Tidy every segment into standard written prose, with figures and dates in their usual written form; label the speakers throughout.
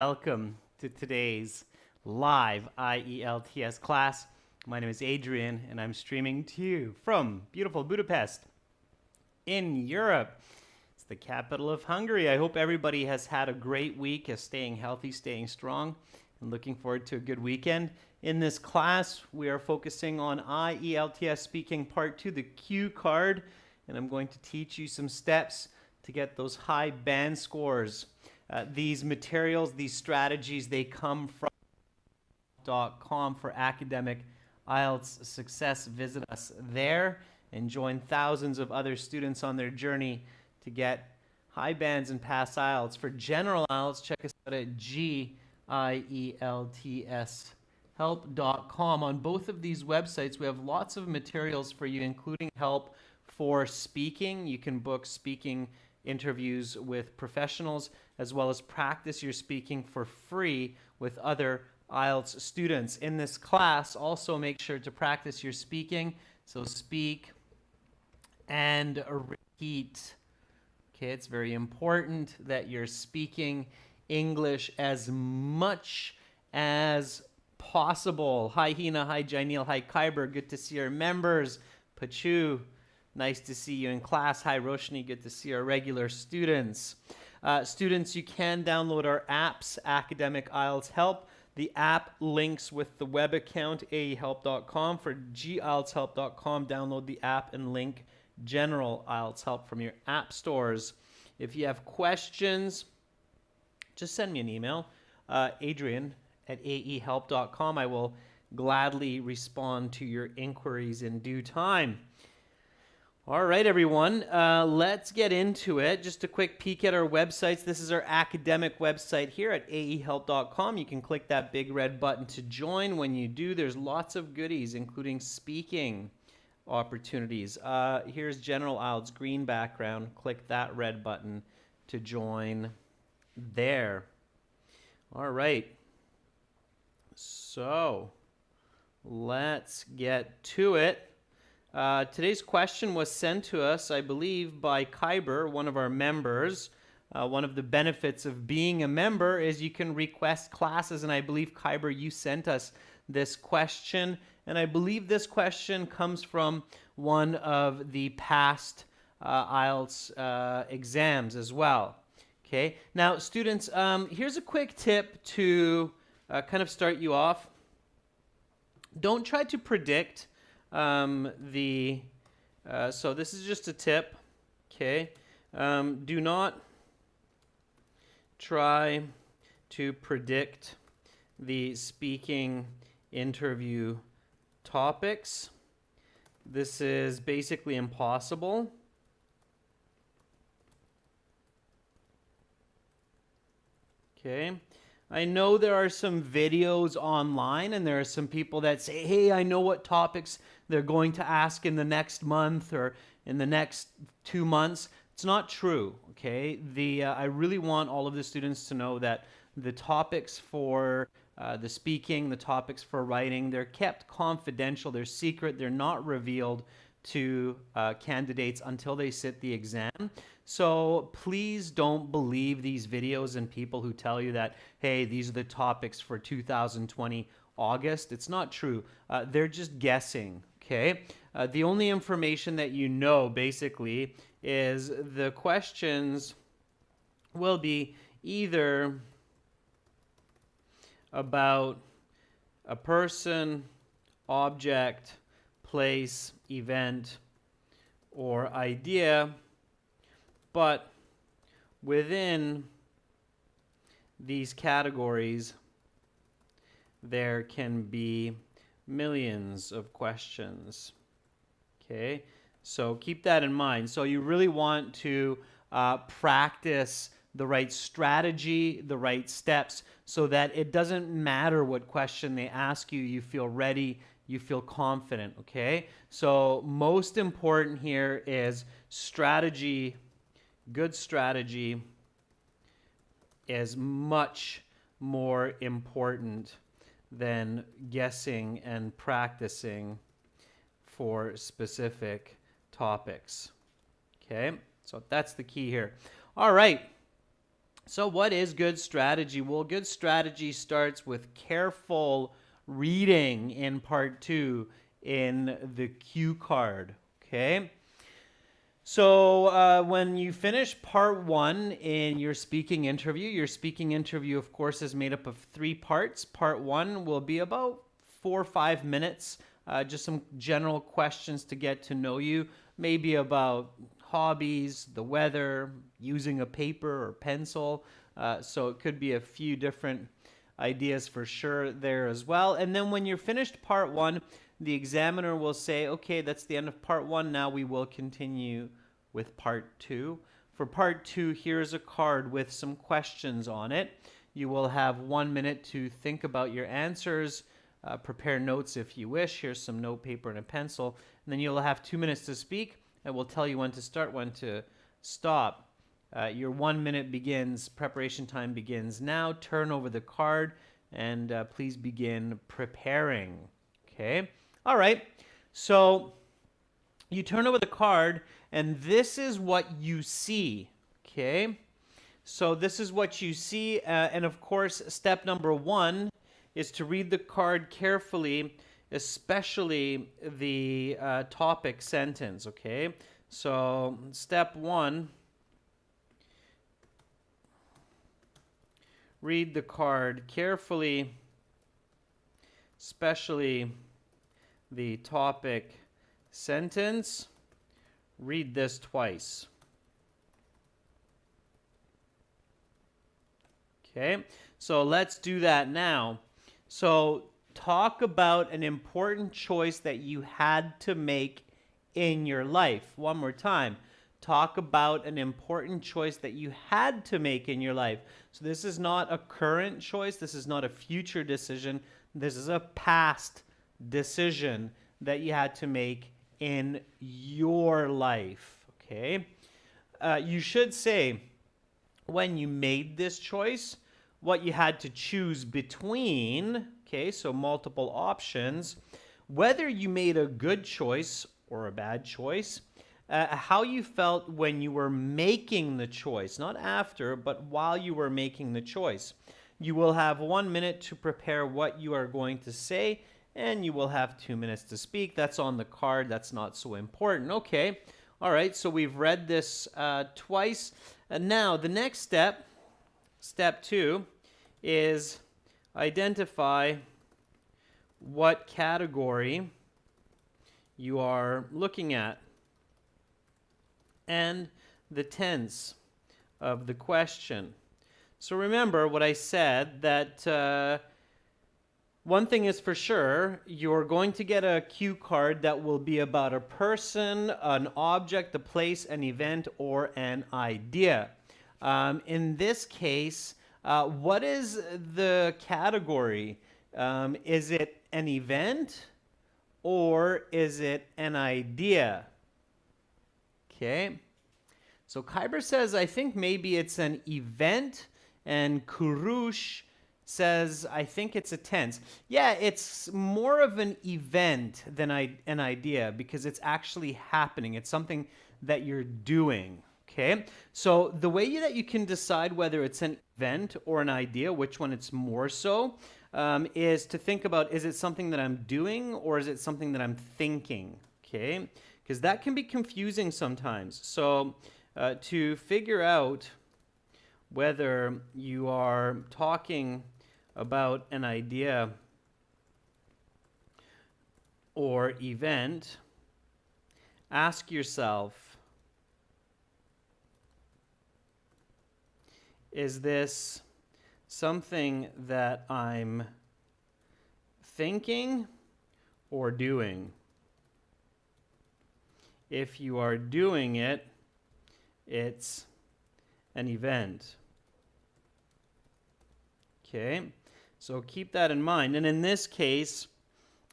Speaker 1: Welcome to today's live IELTS class. My name is Adrian, and I'm streaming to you from beautiful Budapest in Europe. It's the capital of Hungary. I hope everybody has had a great week, is staying healthy, staying strong, and looking forward to a good weekend. In this class, we are focusing on IELTS speaking part 2, the Q card, and I'm going to teach you some steps to get those high band scores. These materials, these strategies, they come from .com for academic IELTS success. Visit us there and join thousands of other students on their journey to get high bands and pass IELTS. For general IELTS, check us out at GIELTShelp.com. On both of these websites, we have lots of materials for you, including help for speaking. You can book speaking interviews with professionals, as well as practice your speaking for free with other IELTS students. In this class, also make sure to practice your speaking. So speak and repeat. Okay, it's very important that you're speaking English as much as possible. Hi Hina, hi Jainil, hi Kyber, good to see our members. Pachu, nice to see you in class. Hi Roshni, good to see our regular students. Students, you can download our apps, Academic IELTS Help. The app links with the web account, aehelp.com. For gieltshelp.com, download the app and link General IELTS Help from your app stores. If you have questions, just send me an email, adrian@aehelp.com. I will gladly respond to your inquiries in due time. All right, everyone, let's get into it. Just a quick peek at our websites. This is our academic website here at aehelp.com. You can click that big red button to join. When you do, there's lots of goodies, including speaking opportunities. Here's General IELTS, green background. Click that red button to join there. All right, so let's get to it. Today's question was sent to us, I believe, by Kyber, one of our members. One of the benefits of being a member is you can request classes, and I believe, Kyber, you sent us this question, and I believe this question comes from one of the past IELTS exams as well. Okay, now students, here's a quick tip to kind of start you off. Don't try to predict so this is just a tip, okay? Do not try to predict the speaking interview topics. This is basically impossible. Okay. I know there are some videos online, and there are some people that say, hey, I know what topics they're going to ask in the next month or in the next 2 months. It's not true, okay? I really want all of the students to know that the topics for the speaking, the topics for writing, they're kept confidential, they're secret, they're not revealed to candidates until they sit the exam. So please don't believe these videos and people who tell you that, hey, these are the topics for 2020 August. It's not true. They're just guessing, okay? The only information that you know, basically, is the questions will be either about a person, object, place, event, or idea, but within these categories, there can be millions of questions. Okay, so keep that in mind. So you really want to practice the right strategy, the right steps, so that it doesn't matter what question they ask you, you feel ready, you feel confident, okay? So most important here is strategy. Good strategy is much more important than guessing and practicing for specific topics. Okay, so that's the key here. All right. So what is good strategy? Well, good strategy starts with careful reading in part 2 in the cue card, okay? So when you finish part 1 in your speaking interview, of course, is made up of 3 parts. Part 1 will be about 4 or 5 minutes, just some general questions to get to know you, maybe about hobbies, the weather, using a paper or pencil. So it could be a few different ideas for sure there as well. And then when you're finished part 1, the examiner will say, okay, that's the end of part 1. Now we will continue with part 2. For part 2, here's a card with some questions on it. You will have 1 minute to think about your answers, prepare notes if you wish. Here's some note paper and a pencil. And then you'll have 2 minutes to speak, and we'll tell you when to start, when to stop. Your 1 minute begins, preparation time begins now. Turn over the card and please begin preparing. Okay? All right. So you turn over the card and this is what you see. Okay? So this is what you see. And of course, step number 1 is to read the card carefully, especially the topic sentence. Okay? So step 1. Read the card carefully, especially the topic sentence. Read this twice. Okay, so let's do that now. So talk about an important choice that you had to make in your life. One more time. Talk about an important choice that you had to make in your life. So this is not a current choice. This is not a future decision. This is a past decision that you had to make in your life. Okay? You should say when you made this choice, what you had to choose between. Okay, so multiple options. Whether you made a good choice or a bad choice. How you felt when you were making the choice, not after, but while you were making the choice. You will have 1 minute to prepare what you are going to say, and you will have 2 minutes to speak. That's on the card. That's not so important. Okay. All right. So we've read this twice. Now, the next step, step 2, is identify what category you are looking at and the tense of the question. So remember what I said, that one thing is for sure, you're going to get a cue card that will be about a person, an object, a place, an event, or an idea. In this case, what is the category? Is it an event or is it an idea? Okay, so Kyber says, I think maybe it's an event, and Kurush says, I think it's a tense. Yeah, it's more of an event than an idea because it's actually happening. It's something that you're doing, okay? So the way that you can decide whether it's an event or an idea, which one it's more so, is to think about, is it something that I'm doing or is it something that I'm thinking, okay? Because that can be confusing sometimes. So to figure out whether you are talking about an idea or event, ask yourself, is this something that I'm thinking or doing? If you are doing it, it's an event. Okay, so keep that in mind. And in this case,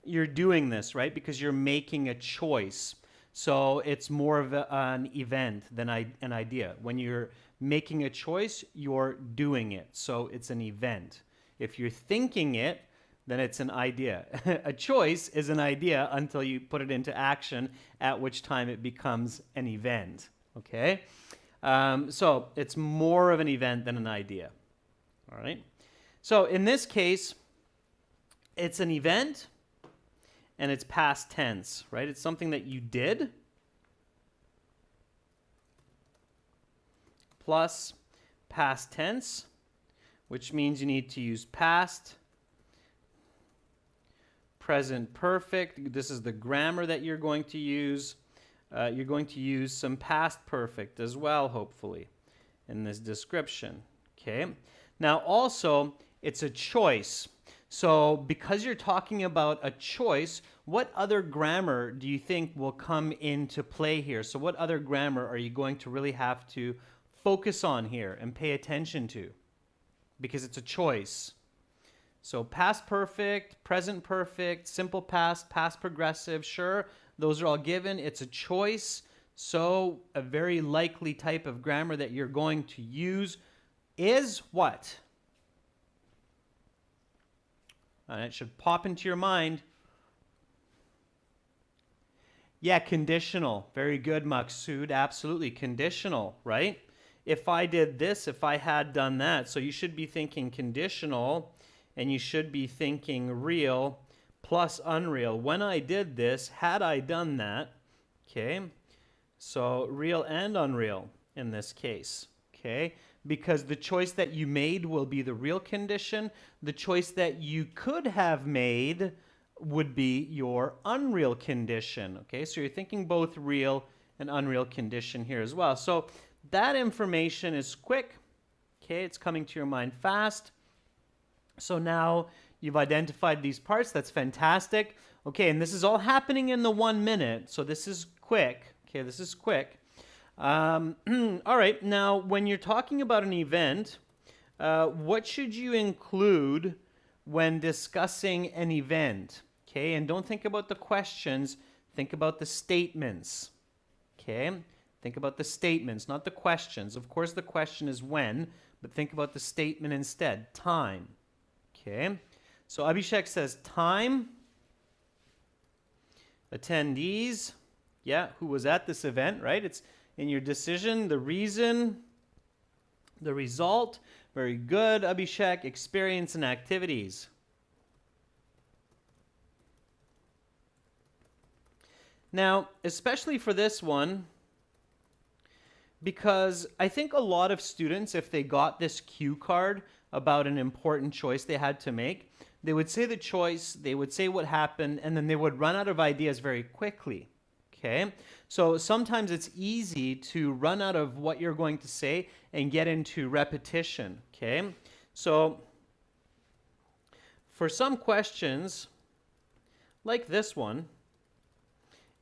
Speaker 1: you're doing this, right? Because you're making a choice. So it's more of an event than an idea. When you're making a choice, you're doing it. So it's an event. If you're thinking it, then it's an idea. A choice is an idea until you put it into action, at which time it becomes an event. Okay? So it's more of an event than an idea. All right. So in this case, it's an event and it's past tense, right? It's something that you did plus past tense, which means you need to use past, present perfect. This is the grammar that you're going to use. You're going to use some past perfect as well, hopefully, in this description. Okay. Now, also, it's a choice. So because you're talking about a choice, what other grammar do you think will come into play here? So what other grammar are you going to really have to focus on here and pay attention to? Because it's a choice. So past perfect, present perfect, simple past, past progressive, sure, those are all given. It's a choice. So a very likely type of grammar that you're going to use is what? And it should pop into your mind. Yeah, conditional. Very good, Maksud. Absolutely. Conditional, right? If I did this, if I had done that. So you should be thinking conditional, and you should be thinking real plus unreal. When I did this, had I done that, okay? So real and unreal in this case, okay? Because the choice that you made will be the real condition. The choice that you could have made would be your unreal condition, okay? So you're thinking both real and unreal condition here as well. So that information is quick, okay? It's coming to your mind fast. So now you've identified these parts. That's fantastic. Okay, and this is all happening in the 1 minute. So this is quick. Okay, this is quick. All right, now when you're talking about an event, what should you include when discussing an event? Okay, and don't think about the questions. Think about the statements. Okay, think about the statements, not the questions. Of course, the question is when, but think about the statement instead. Time. Okay, so Abhishek says time, attendees, yeah, who was at this event, right? It's in your decision, the reason, the result. Very good, Abhishek. Experience and activities. Now, especially for this one, because I think a lot of students, if they got this cue card about an important choice they had to make, they would say the choice, they would say what happened, and then they would run out of ideas very quickly. Okay? So sometimes it's easy to run out of what you're going to say and get into repetition. Okay? So for some questions, like this one,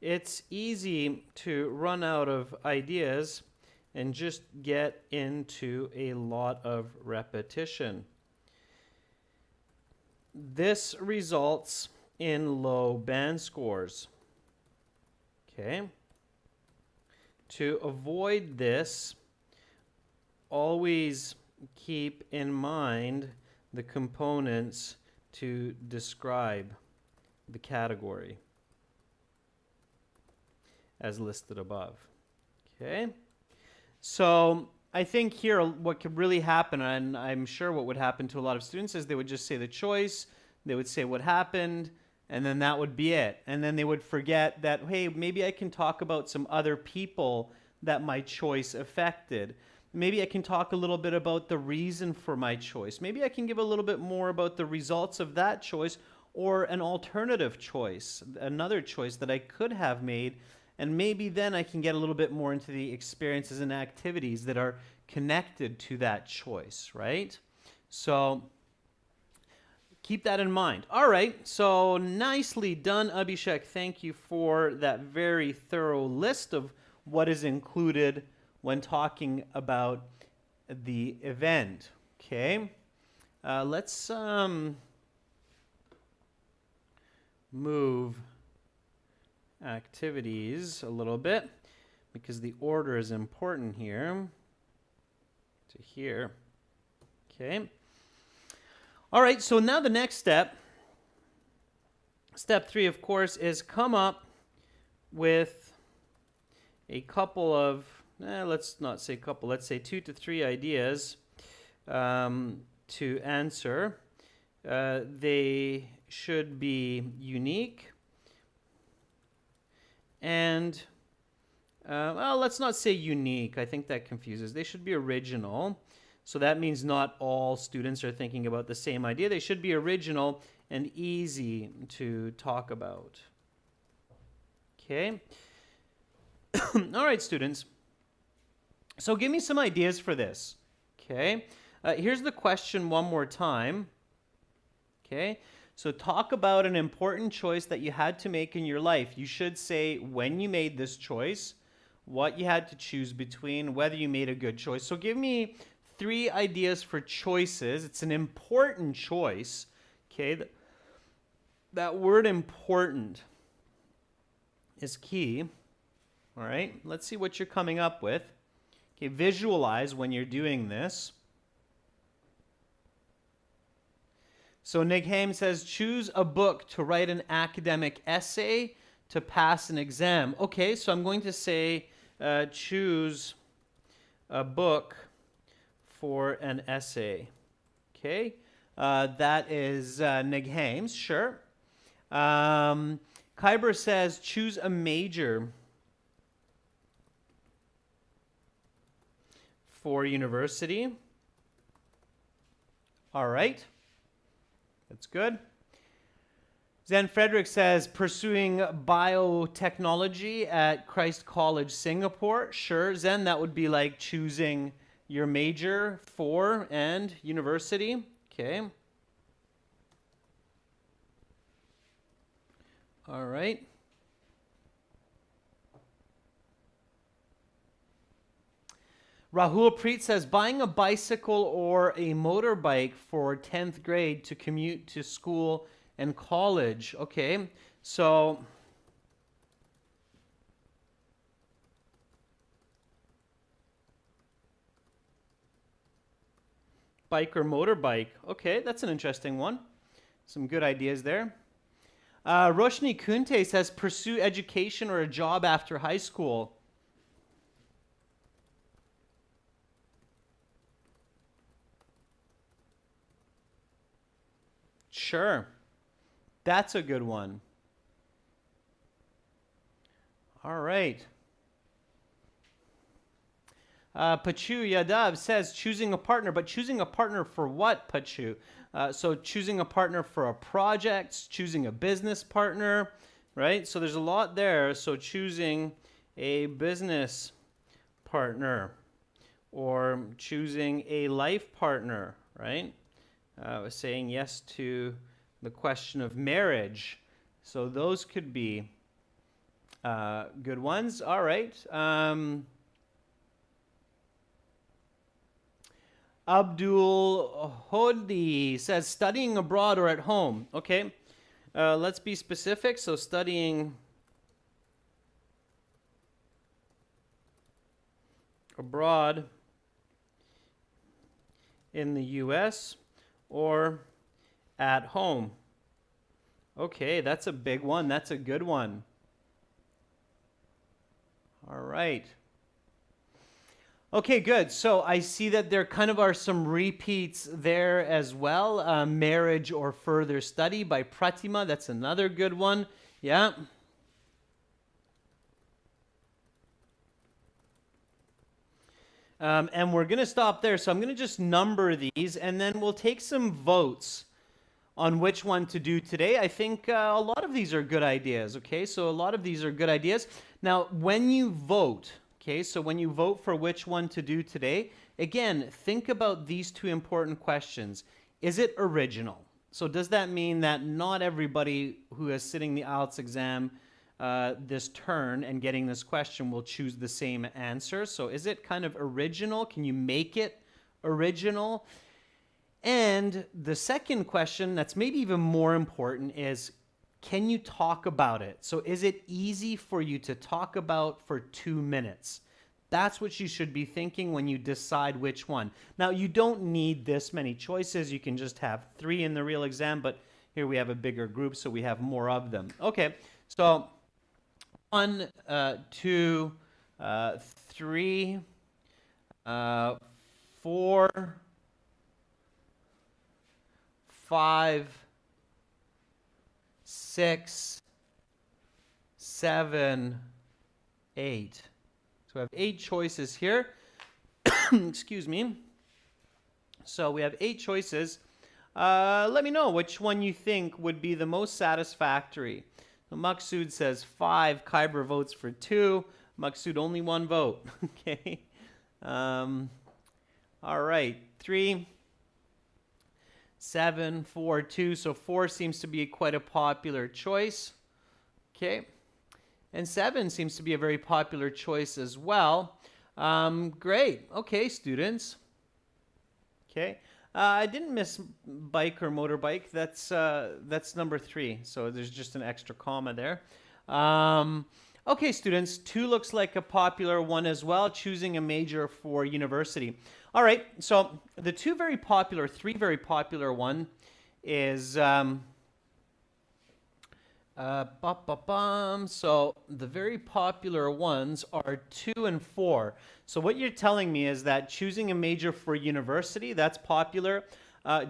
Speaker 1: it's easy to run out of ideas and just get into a lot of repetition. This results in low band scores. Okay? To avoid this, always keep in mind the components to describe the category as listed above. Okay? So I think here what could really happen, and I'm sure what would happen to a lot of students, is they would just say the choice, they would say what happened, and then that would be it. And then they would forget that, hey, maybe I can talk about some other people that my choice affected. Maybe I can talk a little bit about the reason for my choice. Maybe I can give a little bit more about the results of that choice or an alternative choice, another choice that I could have made. And maybe then I can get a little bit more into the experiences and activities that are connected to that choice, right? So keep that in mind. All right, so nicely done, Abhishek. Thank you for that very thorough list of what is included when talking about the event. Okay, let's move activities a little bit because the order is important here to here. Okay. All right, so now the next step, step 3, of course, is come up with a couple of, let's not say couple, let's say 2 to 3 ideas to answer. They should be unique and, well, let's not say unique. I think that confuses. They should be original. So that means not all students are thinking about the same idea. They should be original and easy to talk about. Okay. All right, students. So give me some ideas for this. Okay. Here's the question one more time. Okay. So talk about an important choice that you had to make in your life. You should say when you made this choice, what you had to choose between, whether you made a good choice. So give me 3 ideas for choices. It's an important choice. Okay. That word important is key. All right. Let's see what you're coming up with. Okay. Visualize when you're doing this. So Nick Haim says, choose a book to write an academic essay to pass an exam. Okay, so I'm going to say choose a book for an essay. Okay, that is Nick Haim's, sure. Kyber says, choose a major for university. All right. That's good. Zen Frederick says, pursuing biotechnology at Christ College, Singapore. Sure, Zen, that would be like choosing your major for and university. Okay. All right. Rahul Preet says, buying a bicycle or a motorbike for 10th grade to commute to school and college. Okay, so bike or motorbike. Okay, that's an interesting one. Some good ideas there. Roshni Kunte says, pursue education or a job after high school. Sure. That's a good one. All right. Pachu Yadav says choosing a partner, but choosing a partner for what, Pachu? So choosing a partner for a project, choosing a business partner, right? So there's a lot there. So choosing a business partner or choosing a life partner, right? Saying yes to the question of marriage. So those could be good ones. All right. Abdul Hodi says studying abroad or at home. Okay. Let's be specific. So studying abroad in the U.S. or at home. Okay, that's a big one. That's a good one. All right. Okay, good. So I see that there kind of are some repeats there as well. Marriage or further study by Pratima. That's another good one. Yeah. And we're going to stop there. So I'm going to just number these, and then we'll take some votes on which one to do today. I think a lot of these are good ideas, okay? So a lot of these are good ideas. Now, when you vote, okay, so when you vote for which one to do today, again, think about these 2 important questions. Is it original? So does that mean that not everybody who is sitting the IELTS exam this turn and getting this question will choose the same answer? So is it kind of original? Can you make it original? And the second question that's maybe even more important is, can you talk about it? So is it easy for you to talk about for 2 minutes? That's what you should be thinking when you decide which one. Now, you don't need this many choices. You can just have 3 in the real exam, but here we have a bigger group, so we have more of them. Okay, so 1, 2, 3, 4, 5, 6, 7, 8. So we have 8 choices here. Excuse me. So we have 8 choices. Let me know which one you think would be the most satisfactory. So Maksud says 5. Kyber votes for 2. Maksud, only 1 vote. Okay. All right. 3, 7, 4, 2. So 4 seems to be quite a popular choice. Okay. And 7 seems to be a very popular choice as well. Great. Okay, students. Okay. I didn't miss bike or motorbike. That's number 3. So there's just an extra comma there. Okay, students. 2 looks like a popular one as well. Choosing a major for university. All right. So the 3 very popular one is so the very popular ones are 2 and 4. So what you're telling me is that choosing a major for university, that's popular.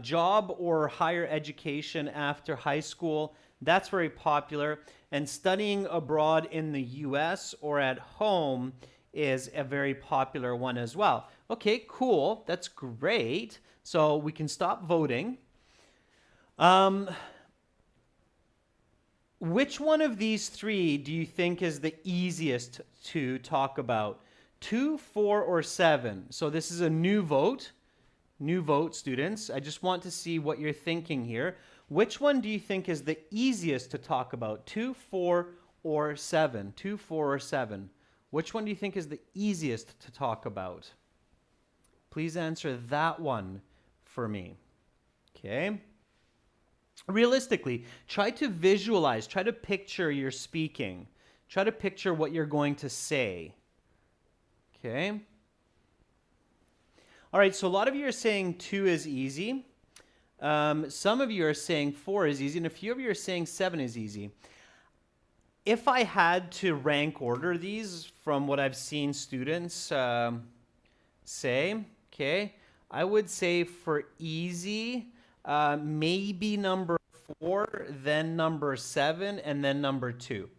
Speaker 1: Job or higher education after high school, that's very popular. And studying abroad in the US or at home is a very popular one as well. Okay, cool. That's great. So we can stop voting. Which one of these 3 do you think is the easiest to talk about? 2, 4, or 7? So this is a new vote. New vote, students. I just want to see what you're thinking here. Which one do you think is the easiest to talk about? 2, 4, or 7? 2, 4, or 7? Which one do you think is the easiest to talk about? Please answer that one for me. Okay. Realistically, try to visualize, try to picture your speaking. Try to picture what you're going to say. Okay. All right, so a lot of you are saying 2 is easy. Some of you are saying 4 is easy, and a few of you are saying 7 is easy. If I had to rank order these from what I've seen students say, okay, I would say for easy, maybe number 4, then number 7, and then number 2.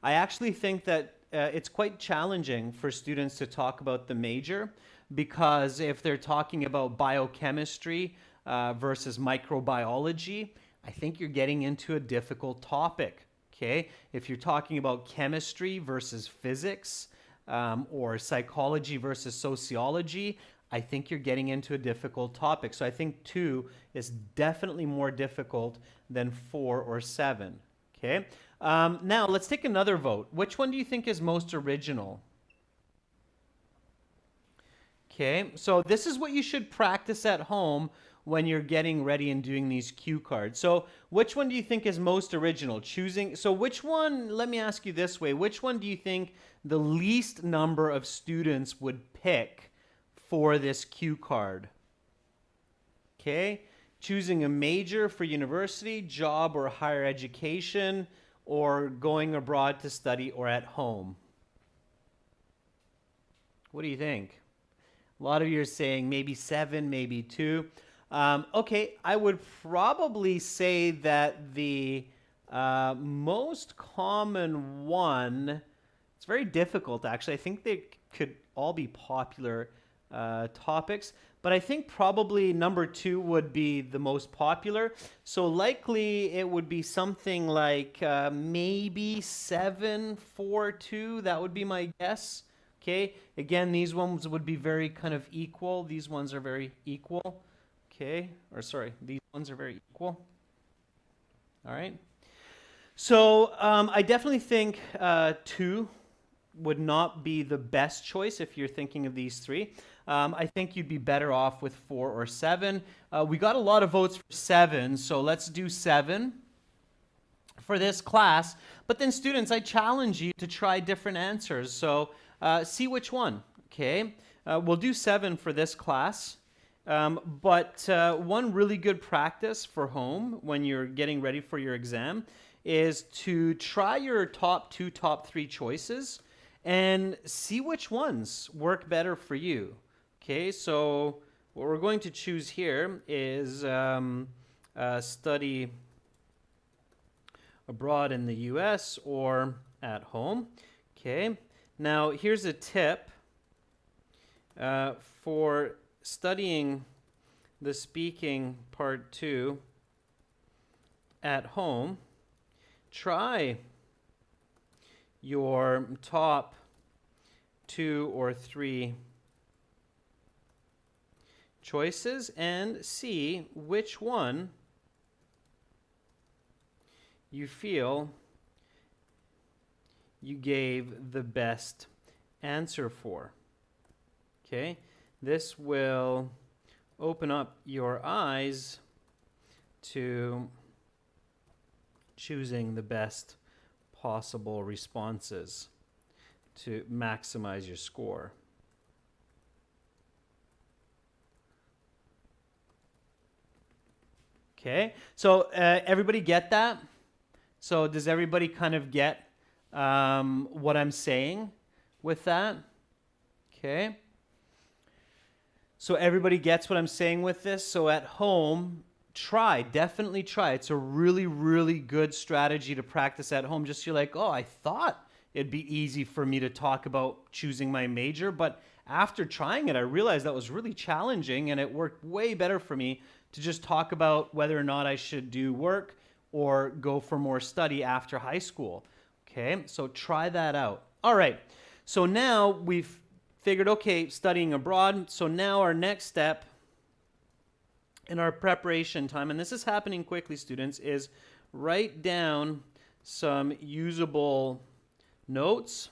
Speaker 1: I actually think that it's quite challenging for students to talk about the major, because if they're talking about biochemistry versus microbiology, I think you're getting into a difficult topic. Okay, if you're talking about chemistry versus physics or psychology versus sociology, I think you're getting into a difficult topic. So I think 2 is definitely more difficult than 4 or 7. Okay. Now let's take another vote. Which one do you think is most original? Okay. So this is what you should practice at home when you're getting ready and doing these cue cards. So which one do you think is most original? So which one, let me ask you this way, which one do you think the least number of students would pick for this cue card? Okay, choosing a major for university, job or higher education, or going abroad to study or at home. What do you think? A lot of you are saying maybe 7, maybe 2. Okay, I would probably say that the most common one, it's very difficult actually. I think they could all be popular topics, but I think probably number 2 would be the most popular. So likely it would be something like maybe 7, 4, 2. That would be my guess. Okay, again, these ones would be very kind of equal. These ones are very equal. Okay, or sorry, these ones are very equal. All right. So I definitely think 2 would not be the best choice if you're thinking of these 3. I think you'd be better off with 4 or 7. We got a lot of votes for 7, so let's do 7 for this class. But then students, I challenge you to try different answers. So see which one, okay? We'll do 7 for this class. But one really good practice for home when you're getting ready for your exam is to try your top 2, top 3 choices and see which ones work better for you. Okay, so what we're going to choose here is study abroad in the US or at home. Okay, now here's a tip for studying the speaking part 2 at home. Try your top 2 or 3 choices and see which one you feel you gave the best answer for. Okay, this will open up your eyes to choosing the best possible responses to maximize your score. Okay, so everybody get that? So does everybody kind of get what I'm saying with that? Okay. So everybody gets what I'm saying with this. So at home, definitely try. It's a really, really good strategy to practice at home. Just you're like, oh, I thought it'd be easy for me to talk about choosing my major, but after trying it, I realized that was really challenging, and it worked way better for me to just talk about whether or not I should do work or go for more study after high school. Okay, so try that out. All right, so now we've figured, okay, studying abroad. So now our next step in our preparation time, and this is happening quickly, students, is write down some usable notes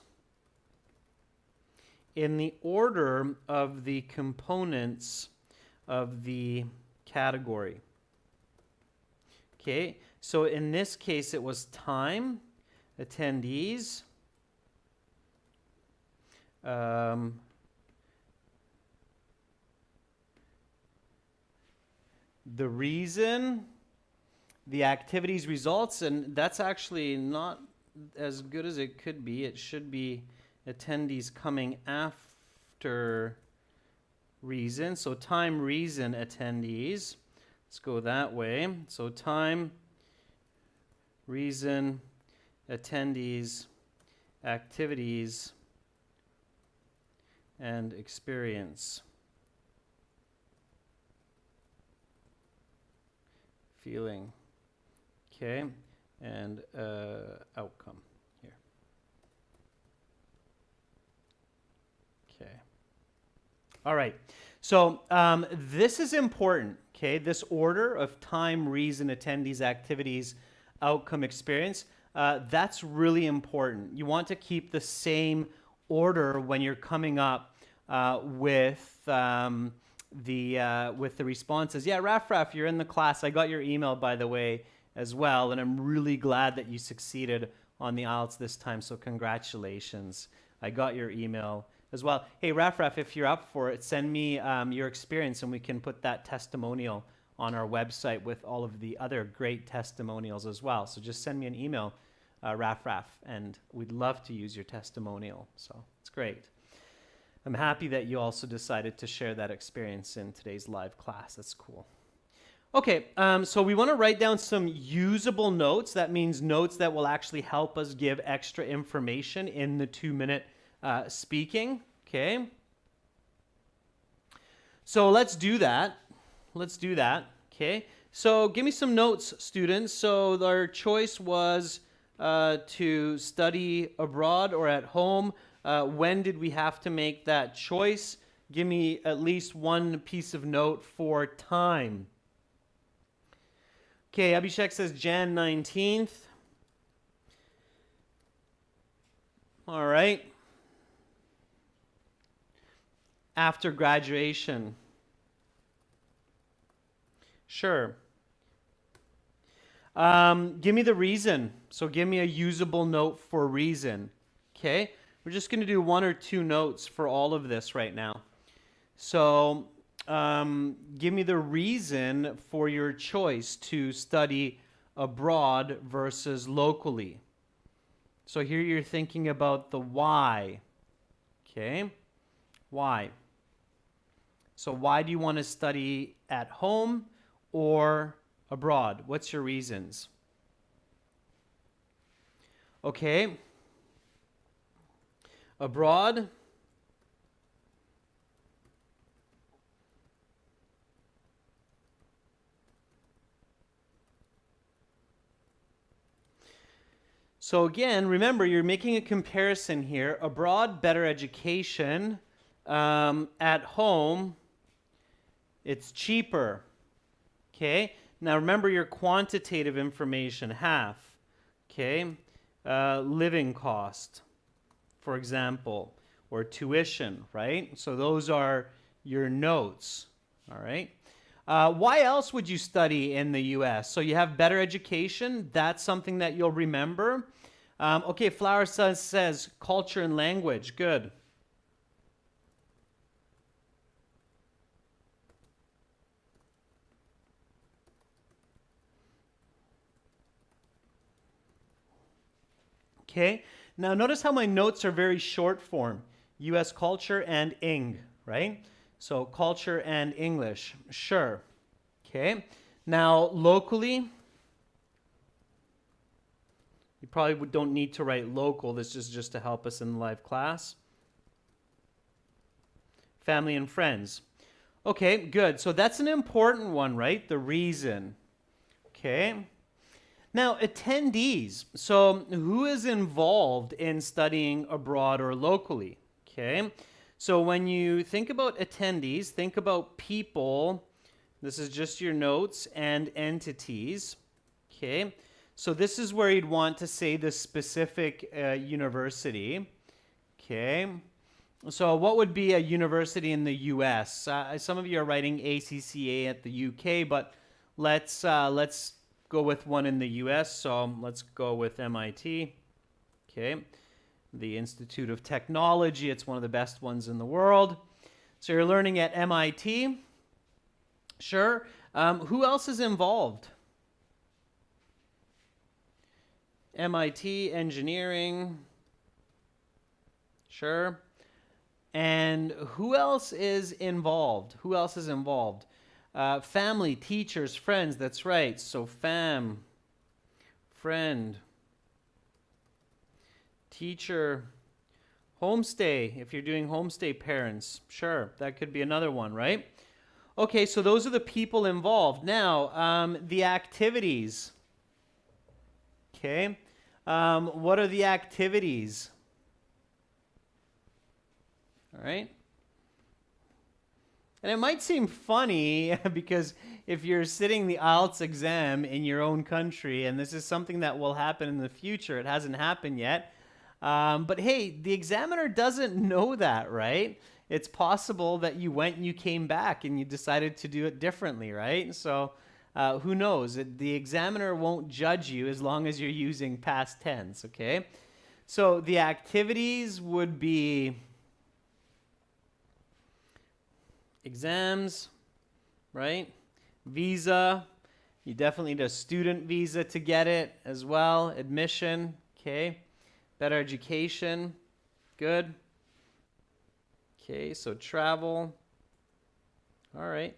Speaker 1: in the order of the components of the category. Okay, so in this case, it was time, attendees, the reason, the activities, results, and that's actually not as good as it could be. It should be attendees coming after reason. So time, reason, attendees. Let's go that way. So time, reason, attendees, activities, and experience. Feeling. Okay, and outcome here. Okay. All right. So this is important. Okay, this order of time, reason, attendees, activities, outcome, experience. That's really important. You want to keep the same order when you're coming up with the responses. Yeah, Raf, you're in the class. I got your email, by the way, as well, and I'm really glad that you succeeded on the IELTS this time, so congratulations. I got your email as well. Hey, Raf, if you're up for it, send me your experience, and we can put that testimonial on our website with all of the other great testimonials as well. So just send me an email, Raf, and we'd love to use your testimonial, so it's great. I'm happy that you also decided to share that experience in today's live class. That's cool. Okay, so we want to write down some usable notes. That means notes that will actually help us give extra information in the 2-minute speaking. Okay. So let's do that. Okay. So give me some notes, students. So our choice was to study abroad or at home. When did we have to make that choice? Give me at least one piece of note for time. Okay, Abhishek says Jan 19th. All right. After graduation. Sure. Give me the reason. So give me a usable note for reason. Okay. We're just going to do 1 or 2 notes for all of this right now. So give me the reason for your choice to study abroad versus locally. So here you're thinking about the why. Okay? Why? So why do you want to study at home or abroad? What's your reasons? Okay. Abroad. So again, remember, you're making a comparison here. Abroad, better education. At home, it's cheaper. Okay? Now remember your quantitative information, half. Okay? Living cost, for example, or tuition, right? So those are your notes, all right? Why else would you study in the US? So you have better education. That's something that you'll remember. Okay, Flower says culture and language. Good. Okay, now notice how my notes are very short form. US culture and Eng, right? So culture and English, sure. Okay, now locally, you probably don't need to write local. This is just to help us in the live class. Family and friends. Okay, good. So that's an important one, right? The reason. Okay. Now, attendees. So, who is involved in studying abroad or locally? Okay. So, when you think about attendees, think about people. This is just your notes and entities. Okay. So, this is where you'd want to say the specific university. Okay. So, what would be a university in the U.S.? Some of you are writing ACCA at the U.K., but let's go with one in the U.S. So let's go with MIT. Okay, the Institute of Technology. It's one of the best ones in the world. So you're learning at MIT. Sure. Who else is involved? MIT engineering. Sure. And who else is involved? Who else is involved? Family, teachers, friends. That's right. So fam, friend, teacher, homestay. If you're doing homestay parents, sure, that could be another one, right? Okay, so those are the people involved. Now, the activities. Okay, what are the activities? All right. And it might seem funny because if you're sitting the IELTS exam in your own country, and this is something that will happen in the future, it hasn't happened yet. But hey, the examiner doesn't know that, right? It's possible that you went and you came back and you decided to do it differently, right? So who knows? The examiner won't judge you as long as you're using past tense, okay? So the activities would be exams, right? Visa, you definitely need a student visa to get it as well. Admission, okay. Better education, good. Okay, so travel, all right.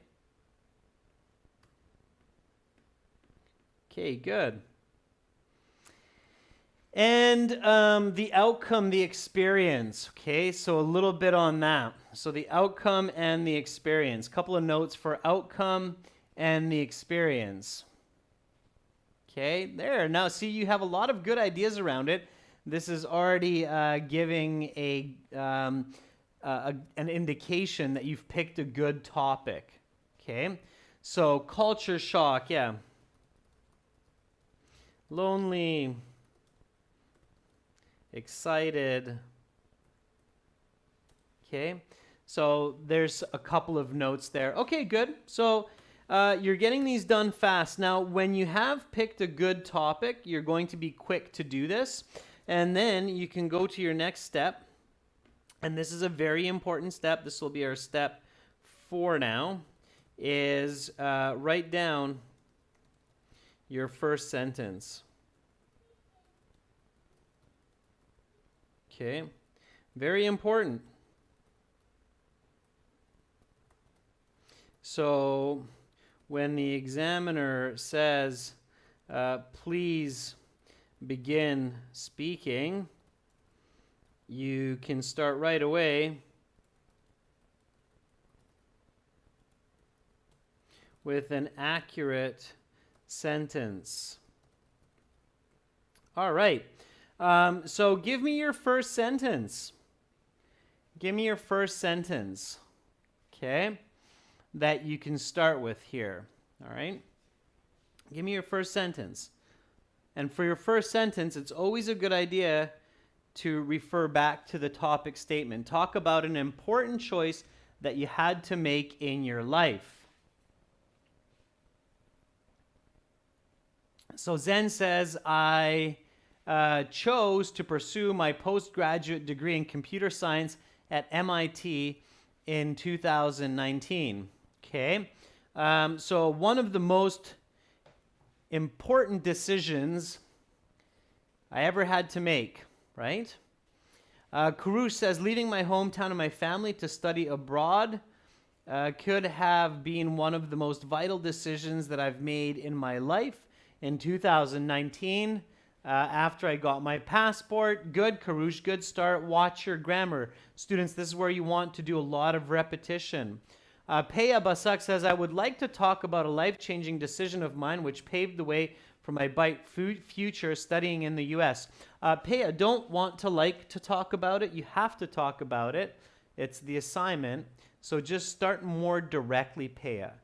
Speaker 1: Okay, good. And the outcome, the experience. Okay, so a little bit on that. So the outcome and the experience. Couple of notes for outcome and the experience. Okay, there. Now, see, you have a lot of good ideas around it. This is already giving an indication that you've picked a good topic. Okay, so culture shock, yeah. Lonely, excited. Okay, so there's a couple of notes there. Okay, good. So you're getting these done fast. Now, when you have picked a good topic, you're going to be quick to do this. And then you can go to your next step. And this is a very important step. This will be our step 4 now, is write down your first sentence. Okay, very important. So when the examiner says, please begin speaking, you can start right away with an accurate sentence. All right. So give me your first sentence. Give me your first sentence. Okay? That you can start with here. All right? Give me your first sentence. And for your first sentence, it's always a good idea to refer back to the topic statement. Talk about an important choice that you had to make in your life. So Zen says, I chose to pursue my postgraduate degree in computer science at MIT in 2019. Okay, so one of the most important decisions I ever had to make, right? Karush says, leaving my hometown and my family to study abroad could have been one of the most vital decisions that I've made in my life. In 2019, after I got my passport. Good, Karush, good start. Watch your grammar. Students, this is where you want to do a lot of repetition. Peya Basak says, I would like to talk about a life-changing decision of mine which paved the way for my bright future studying in the U.S. Peya, don't want to like to talk about it. You have to talk about it. It's the assignment. So just start more directly, Peya.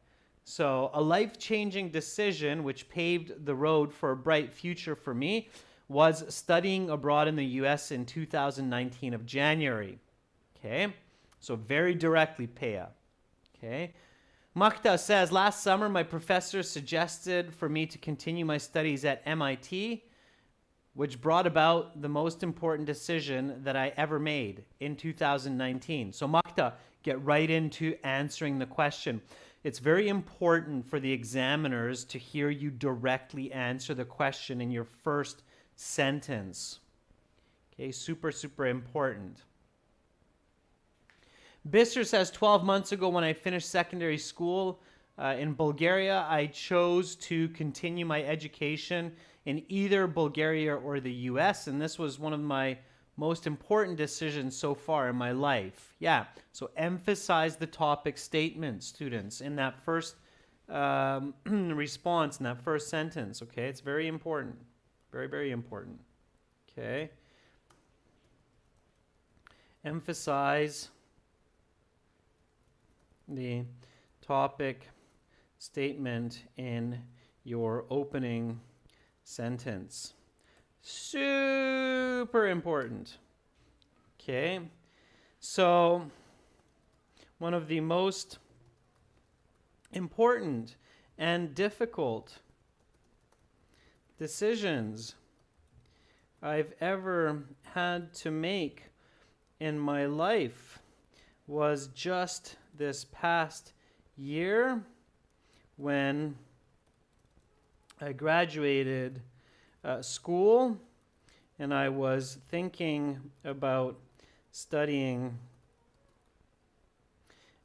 Speaker 1: So a life-changing decision which paved the road for a bright future for me was studying abroad in the U.S. in 2019 of January. Okay, so very directly, Peya. Okay, Makta says, last summer my professor suggested for me to continue my studies at MIT, which brought about the most important decision that I ever made in 2019. So Makta, get right into answering the question. It's very important for the examiners to hear you directly answer the question in your first sentence. Okay, super, super important. Bister says, 12 months ago when I finished secondary school in Bulgaria, I chose to continue my education in either Bulgaria or the US, and this was one of my most important decisions so far in my life. Yeah, so emphasize the topic statement, students, in that first response, in that first sentence, okay? It's very important. Very, very important. Okay? Emphasize the topic statement in your opening sentence. Super important. Okay, so one of the most important and difficult decisions I've ever had to make in my life was just this past year when I graduated school and I was thinking about studying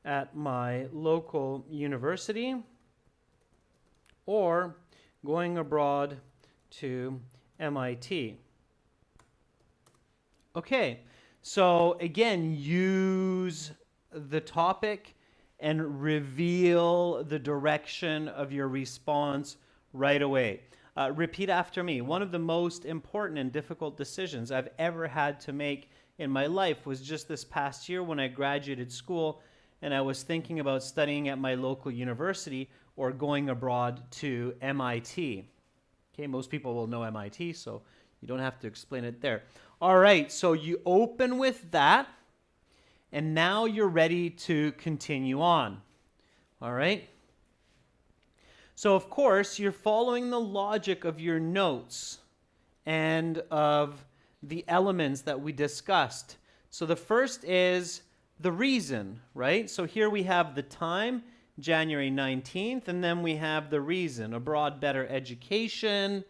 Speaker 1: at my local university or going abroad to MIT. Okay, so again, use the topic and reveal the direction of your response right away. Repeat after me. One of the most important and difficult decisions I've ever had to make in my life was just this past year when I graduated school and I was thinking about studying at my local university or going abroad to MIT. Okay, most people will know MIT, so you don't have to explain it there. All right, so you open with that, and now you're ready to continue on. All right? So, of course, you're following the logic of your notes and of the elements that we discussed. So the first is the reason, right? So here we have the time, January 19th, and then we have the reason, abroad better education,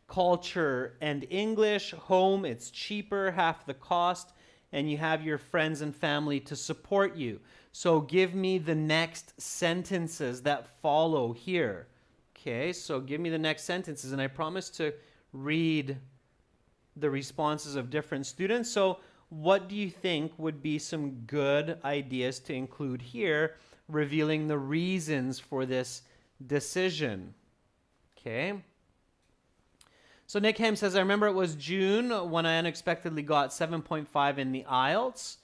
Speaker 1: culture and English. Home, it's cheaper, half the cost, and you have your friends and family to support you. So give me the next sentences that follow here. Okay, so give me the next sentences, and I promise to read the responses of different students. So what do you think would be some good ideas to include here, revealing the reasons for this decision? Okay. So Nick Ham says, I remember it was June when I unexpectedly got 7.5 in the IELTS.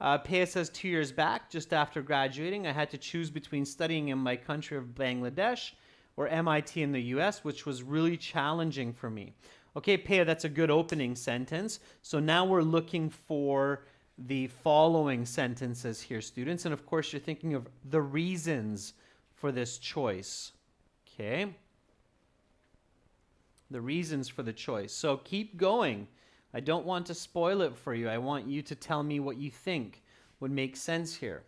Speaker 1: Paya says 2 years back, just after graduating, I had to choose between studying in my country of Bangladesh or MIT in the US, which was really challenging for me. Okay, Paya, that's a good opening sentence. So now we're looking for the following sentences here, students. And of course, you're thinking of the reasons for this choice. Okay. The reasons for the choice. So keep going. I don't want to spoil it for you. I want you to tell me what you think would make sense here.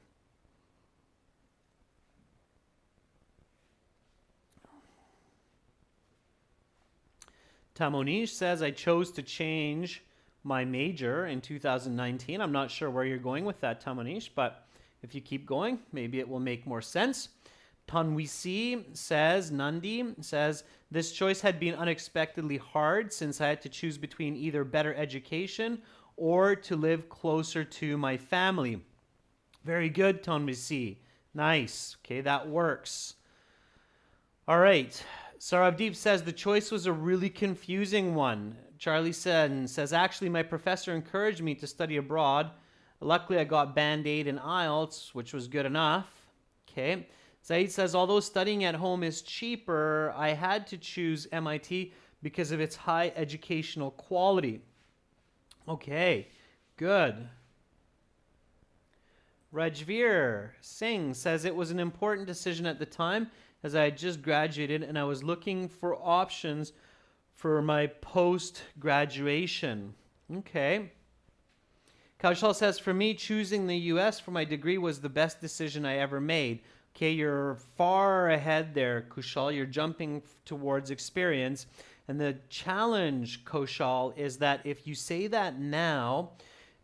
Speaker 1: Tamonish says, I chose to change my major in 2019. I'm not sure where you're going with that, Tamonish, but if you keep going, maybe it will make more sense. Tanwisi says, Nandi says, this choice had been unexpectedly hard since I had to choose between either better education or to live closer to my family. Very good, Tanwisi. Nice. Okay, that works. All right. Saravdeep says, the choice was a really confusing one. Charlie says, actually, my professor encouraged me to study abroad. Luckily, I got Band-Aid in IELTS, which was good enough. Okay. Said says, although studying at home is cheaper, I had to choose MIT because of its high educational quality. Okay, good. Rajveer Singh says, it was an important decision at the time as I had just graduated and I was looking for options for my post-graduation. Okay. Kaushal says, for me, choosing the US for my degree was the best decision I ever made. Okay, you're far ahead there, Kushal. You're jumping towards experience. And the challenge, Kushal, is that if you say that now,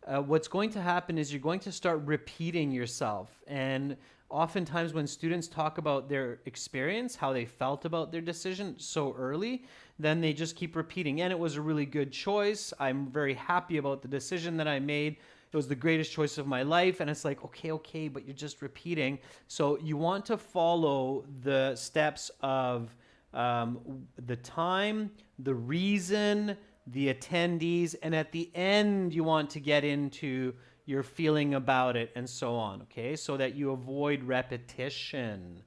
Speaker 1: what's going to happen is you're going to start repeating yourself. And oftentimes when students talk about their experience, how they felt about their decision so early, then they just keep repeating. And it was a really good choice. I'm very happy about the decision that I made. It was the greatest choice of my life. And it's like, okay, but you're just repeating. So you want to follow the steps of the time, the reason, the attendees, and at the end, you want to get into your feeling about it and so on, okay? So that you avoid repetition,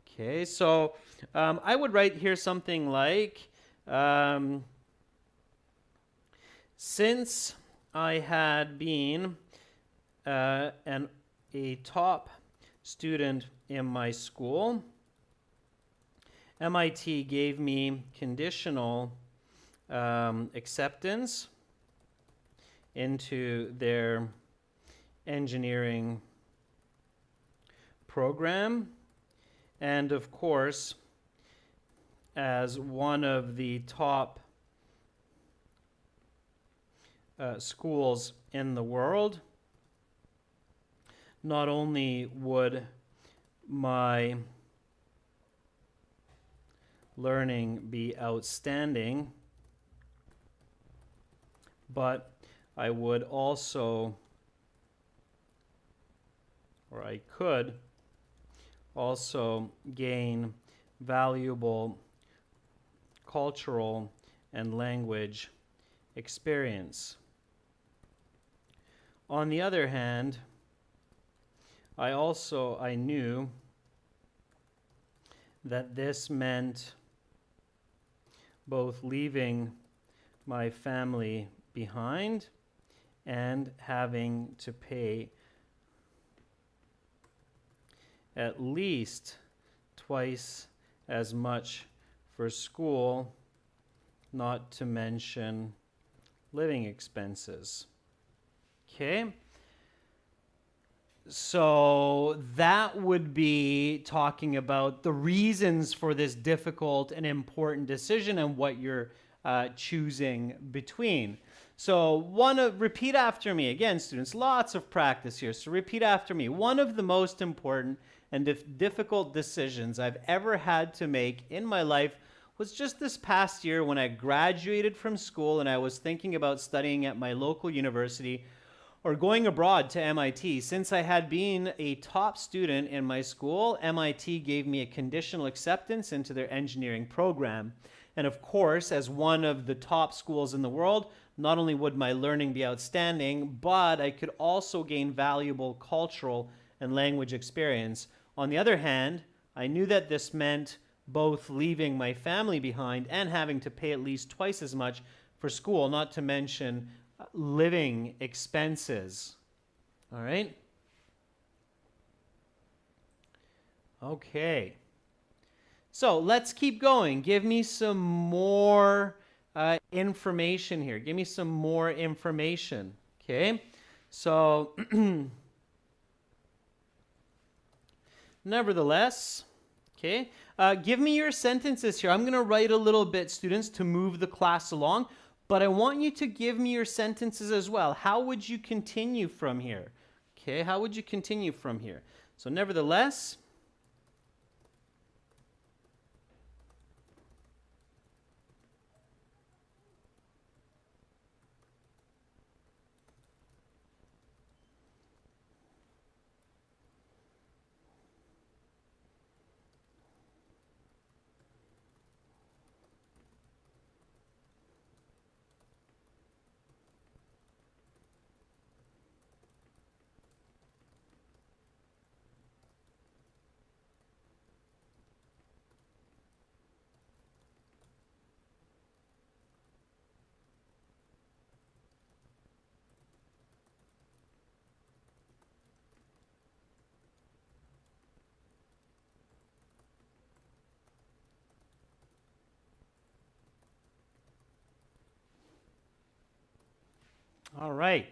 Speaker 1: okay? So I would write here something like, since I had been a top student in my school, MIT gave me conditional acceptance into their engineering program. And of course, as one of the top schools in the world, not only would my learning be outstanding, but I would also, or I could also gain valuable cultural and language experience. On the other hand, I knew that this meant both leaving my family behind and having to pay at least twice as much for school, not to mention living expenses. Okay? So that would be talking about the reasons for this difficult and important decision and what your choosing between. So repeat after me. Again, students, lots of practice here. So repeat after me. One of the most important and difficult decisions I've ever had to make in my life was just this past year when I graduated from school and I was thinking about studying at my local university or going abroad to MIT. Since I had been a top student in my school, MIT gave me a conditional acceptance into their engineering program. And of course, as one of the top schools in the world, not only would my learning be outstanding, but I could also gain valuable cultural and language experience. On the other hand, I knew that this meant both leaving my family behind and having to pay at least twice as much for school, not to mention living expenses. All right? Okay. So let's keep going. Give me some more information here. Give me some more information. Okay? So, nevertheless, okay, give me your sentences here. I'm going to write a little bit, students, to move the class along, but I want you to give me your sentences as well. How would you continue from here? Okay, how would you continue from here? So, nevertheless, all right.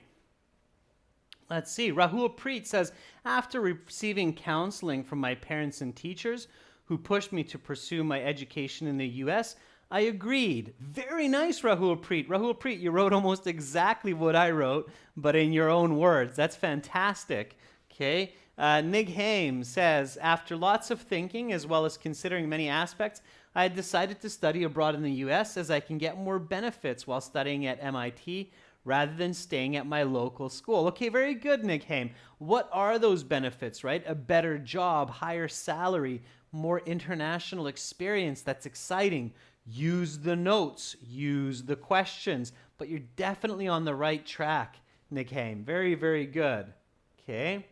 Speaker 1: Let's see. Rahul Preet says, after receiving counseling from my parents and teachers who pushed me to pursue my education in the US, I agreed. Very nice, Rahul Preet. Rahul Preet, you wrote almost exactly what I wrote, but in your own words. That's fantastic. Okay. Nig Haim says, after lots of thinking as well as considering many aspects, I had decided to study abroad in the US as I can get more benefits while studying at MIT rather than staying at my local school. Okay, very good, Nick Haim. What are those benefits, right? A better job, higher salary, more international experience. That's exciting. Use the notes, use the questions, but you're definitely on the right track, Nick Haim. Very, very good. Okay,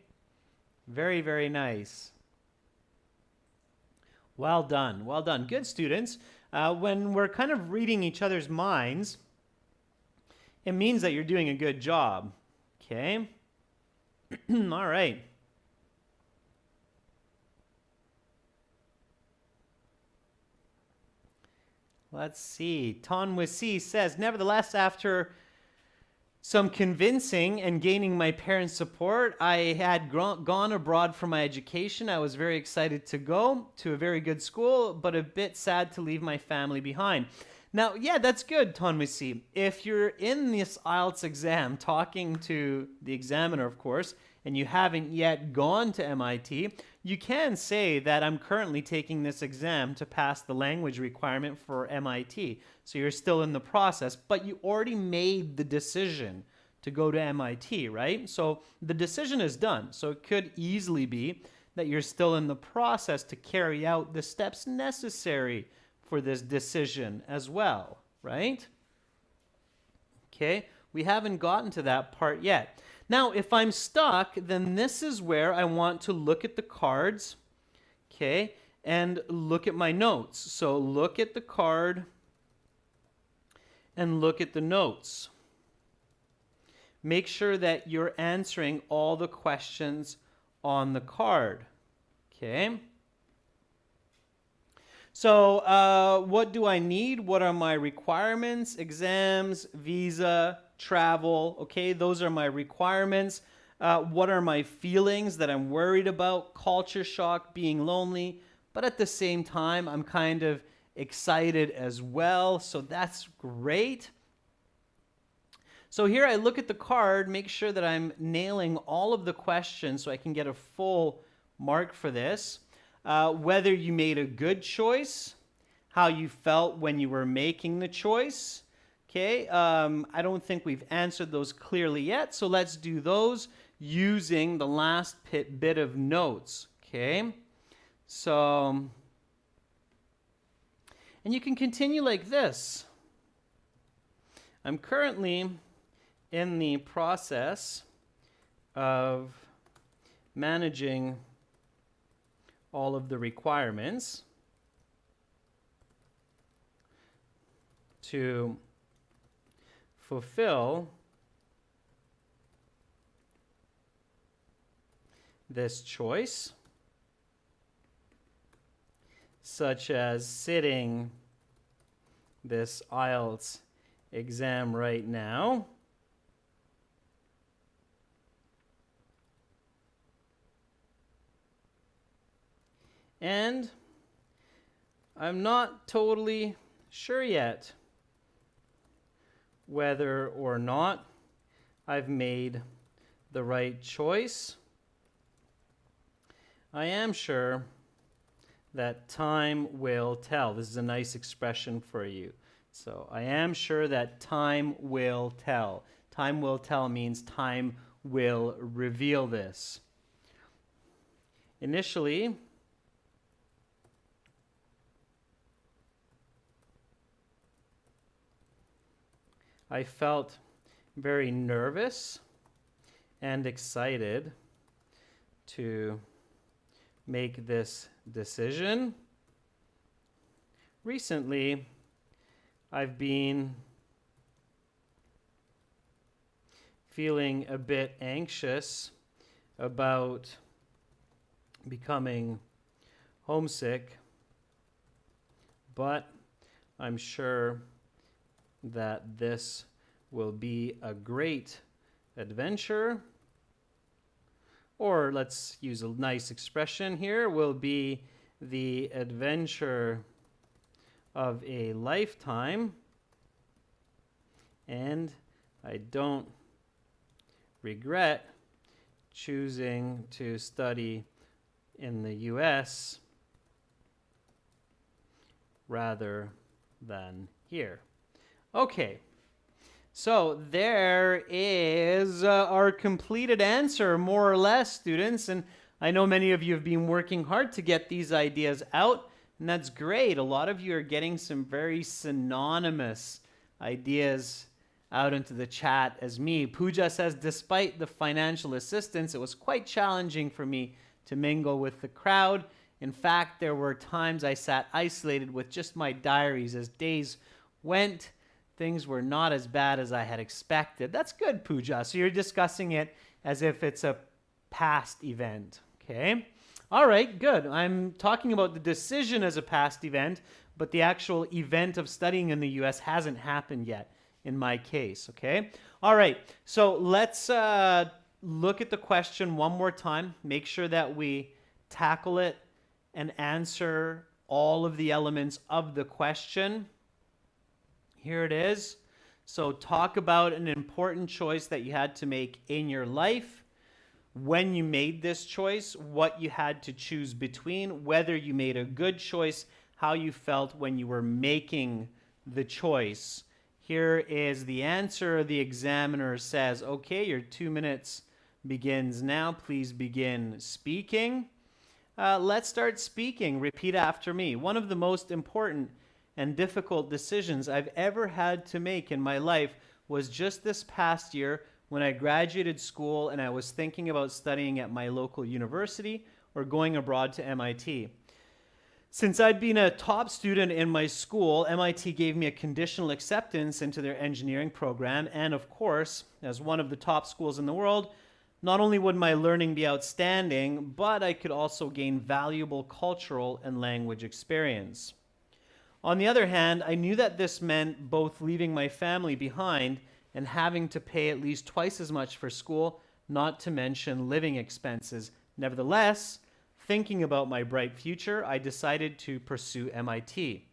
Speaker 1: very, very nice. Well done, well done. Good, students. When we're kind of reading each other's minds, it means that you're doing a good job. Okay? All right. Let's see. Ton Wisi says, nevertheless, after some convincing and gaining my parents' support, I had gone abroad for my education. I was very excited to go to a very good school, but a bit sad to leave my family behind. Now, yeah, that's good, Tonmisi. If you're in this IELTS exam talking to the examiner, of course, and you haven't yet gone to MIT, you can say that I'm currently taking this exam to pass the language requirement for MIT. So you're still in the process, but you already made the decision to go to MIT, right? So the decision is done. So it could easily be that you're still in the process to carry out the steps necessary for this decision as well, right? Okay, we haven't gotten to that part yet. Now, if I'm stuck, then this is where I want to look at the cards, okay, and look at my notes. So look at the card and look at the notes. Make sure that you're answering all the questions on the card, okay? So what do I need? What are my requirements? Exams, visa, travel. Okay, those are my requirements. What are my feelings that I'm worried about? Culture shock, being lonely. But at the same time, I'm kind of excited as well. So that's great. So here I look at the card, make sure that I'm nailing all of the questions so I can get a full mark for this. Whether you made a good choice, how you felt when you were making the choice. Okay, I don't think we've answered those clearly yet, so let's do those using the last bit of notes. Okay, so, and you can continue like this. I'm currently in the process of managing all of the requirements to fulfill this choice, such as sitting this IELTS exam right now. And I'm not totally sure yet whether or not I've made the right choice. I am sure that time will tell. This is a nice expression for you. So I am sure that time will tell. Time will tell means time will reveal this. Initially, I felt very nervous and excited to make this decision. Recently, I've been feeling a bit anxious about becoming homesick, but I'm sure that this will be a great adventure, or let's use a nice expression here, will be the adventure of a lifetime, and I don't regret choosing to study in the US rather than here. Okay, so there is our completed answer, more or less, students. And I know many of you have been working hard to get these ideas out, and that's great. A lot of you are getting some very synonymous ideas out into the chat as me. Pooja says, despite the financial assistance, it was quite challenging for me to mingle with the crowd. In fact, there were times I sat isolated with just my diaries as days went. Things were not as bad as I had expected. That's good, Pooja. So you're discussing it as if it's a past event, okay? All right, good. I'm talking about the decision as a past event, but the actual event of studying in the US hasn't happened yet in my case, okay? All right, so let's look at the question one more time. Make sure that we tackle it and answer all of the elements of the question. Here it is. So talk about an important choice that you had to make in your life, when you made this choice, what you had to choose between, whether you made a good choice, how you felt when you were making the choice. Here is the answer. The examiner says, okay, your 2 minutes begins now. Please begin speaking. Let's start speaking. Repeat after me. One of the most important and difficult decisions I've ever had to make in my life was just this past year when I graduated school and I was thinking about studying at my local university or going abroad to MIT. Since I'd been a top student in my school, MIT gave me a conditional acceptance into their engineering program, and of course, as one of the top schools in the world, not only would my learning be outstanding, but I could also gain valuable cultural and language experience. On the other hand, I knew that this meant both leaving my family behind and having to pay at least twice as much for school, not to mention living expenses. Nevertheless, thinking about my bright future, I decided to pursue MIT.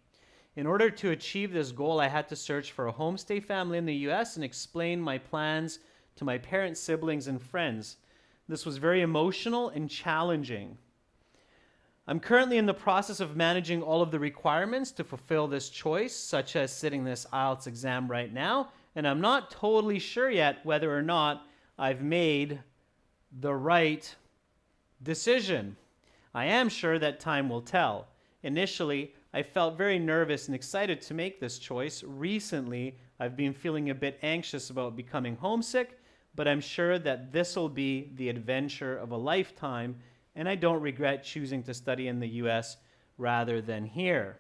Speaker 1: In order to achieve this goal, I had to search for a homestay family in the US and explain my plans to my parents, siblings, and friends. This was very emotional and challenging. I'm currently in the process of managing all of the requirements to fulfill this choice, such as sitting this IELTS exam right now, and I'm not totally sure yet whether or not I've made the right decision. I am sure that time will tell. Initially, I felt very nervous and excited to make this choice. Recently, I've been feeling a bit anxious about becoming homesick, but I'm sure that this will be the adventure of a lifetime, and I don't regret choosing to study in the US rather than here.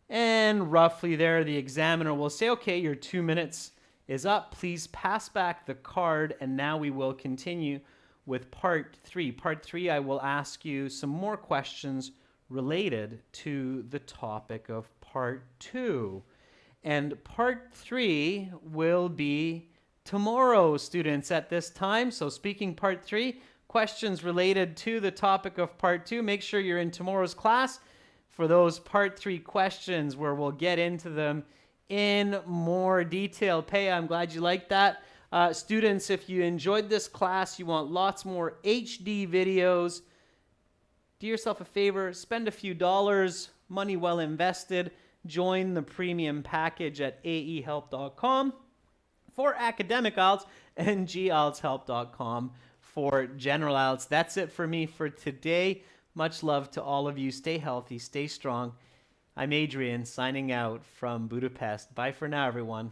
Speaker 1: And roughly there, the examiner will say, okay, your 2 minutes is up. Please pass back the card, and now we will continue with part 3. Part 3, I will ask you some more questions related to the topic of part 2. And part 3 will be tomorrow, students, at this time. So speaking part 3, questions related to the topic of part 2. Make sure you're in tomorrow's class for those part 3 questions where we'll get into them in more detail. Pei, I'm glad you liked that. Students, if you enjoyed this class, you want lots more HD videos, do yourself a favor, spend a few dollars, money well invested, join the premium package at aehelp.com for academic IELTS and gieltshelp.com for general IELTS. That's it for me for today. Much love to all of you. Stay healthy, stay strong. I'm Adrian, signing out from Budapest. Bye for now, everyone.